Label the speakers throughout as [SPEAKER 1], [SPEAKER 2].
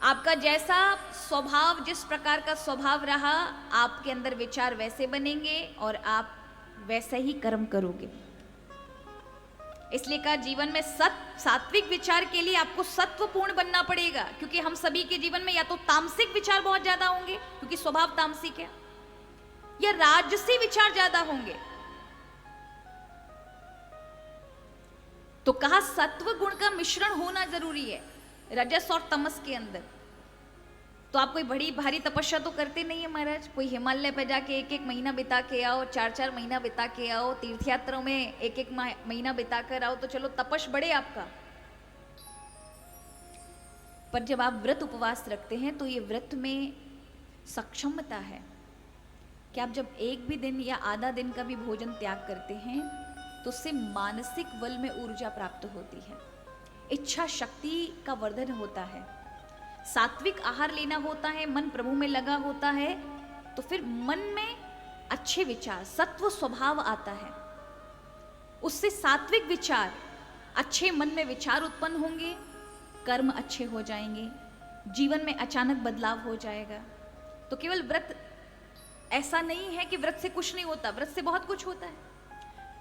[SPEAKER 1] आपका जैसा स्वभाव, जिस प्रकार का स्वभाव रहा, आपके अंदर विचार वैसे बनेंगे और आप वैसे ही कर्म करोगे। इसलिए कहा जीवन में सात्विक विचार के लिए आपको सत्वपूर्ण बनना पड़ेगा, क्योंकि हम सभी के जीवन में या तो तामसिक विचार बहुत ज्यादा होंगे क्योंकि स्वभाव तामसिक है, या राजसी विचार ज्यादा होंगे। तो कहा सत्व गुण का मिश्रण होना जरूरी है रजस और तमस के अंदर। तो आप कोई बड़ी भारी तपस्या तो करते नहीं है महाराज, कोई हिमालय पे जाके एक एक महीना बिता के आओ, 4-4 महीना बिता के आओ, तीर्थ यात्रा में एक एक महीना बिता कर आओ, तो चलो तपस बढ़े आपका। पर जब आप व्रत उपवास रखते हैं तो ये व्रत में सक्षमता है कि आप जब एक भी दिन या आधा दिन का भी भोजन त्याग करते हैं तो उससे मानसिक बल में ऊर्जा प्राप्त होती है, इच्छा शक्ति का वर्धन होता है, सात्विक आहार लेना होता है, मन प्रभु में लगा होता है, तो फिर मन में अच्छे विचार, सत्व स्वभाव आता है, उससे सात्विक विचार, अच्छे मन में विचार उत्पन्न होंगे, कर्म अच्छे हो जाएंगे, जीवन में अचानक बदलाव हो जाएगा। तो केवल व्रत ऐसा नहीं है कि व्रत से कुछ नहीं होता, व्रत से बहुत कुछ होता है।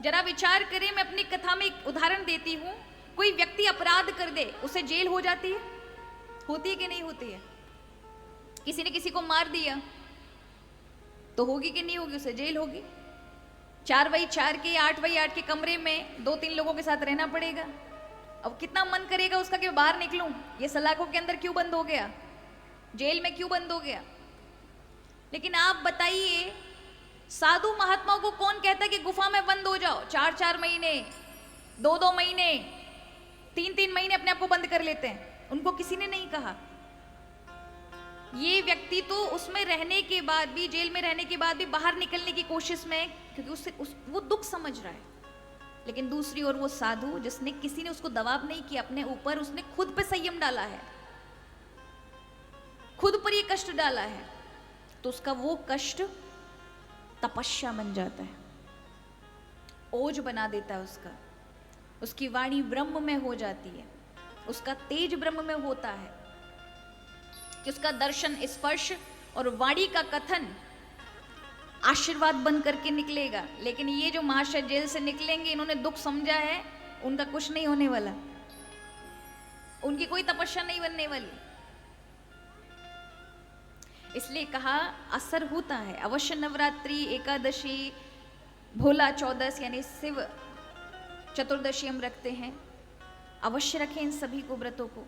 [SPEAKER 1] जरा विचार करें, मैं अपनी कथा में एक उदाहरण देती हूं। कोई व्यक्ति अपराध कर दे, उसे जेल हो जाती है, होती है कि नहीं होती है? किसी ने किसी को मार दिया तो होगी कि नहीं होगी? उसे जेल होगी। 4x4 के 8x8 के कमरे में 2-3 लोगों के साथ रहना पड़ेगा। अब कितना मन करेगा उसका कि बाहर निकलूं, ये सलाखों के अंदर क्यों बंद हो गया, जेल में क्यों बंद हो गया? लेकिन आप बताइए, साधु महात्माओं को कौन कहता है कि गुफा में बंद हो जाओ? 4-4 महीने, 2-2 महीने, 3-3 महीने अपने आप को बंद कर लेते हैं, उनको किसी ने नहीं कहा। ये व्यक्ति तो उसमें रहने के बाद भी, जेल में रहने के बाद भी बाहर निकलने की कोशिश में, क्योंकि वो दुख समझ रहा है। लेकिन दूसरी ओर वो साधु, जिसने किसी ने उसको दबाव नहीं किया अपने ऊपर, उसने खुद पे संयम डाला है, खुद पर ये कष्ट डाला है, तो उसका वो कष्ट तपस्या बन जाता है, ओज बना देता है उसकी वाणी ब्रह्म में हो जाती है, उसका तेज ब्रह्म में होता है कि उसका दर्शन, स्पर्श और वाणी का कथन आशीर्वाद बन करके निकलेगा। लेकिन ये जो महाशय जेल से निकलेंगे, इन्होंने दुख समझा है, उनका कुछ नहीं होने वाला, उनकी कोई तपस्या नहीं बनने वाली। इसलिए कहा असर होता है। अवश्य नवरात्रि, एकादशी, भोला चौदस यानी शिव चतुर्दशी हम रखते हैं, अवश्य रखें इन सभी को, व्रतों को।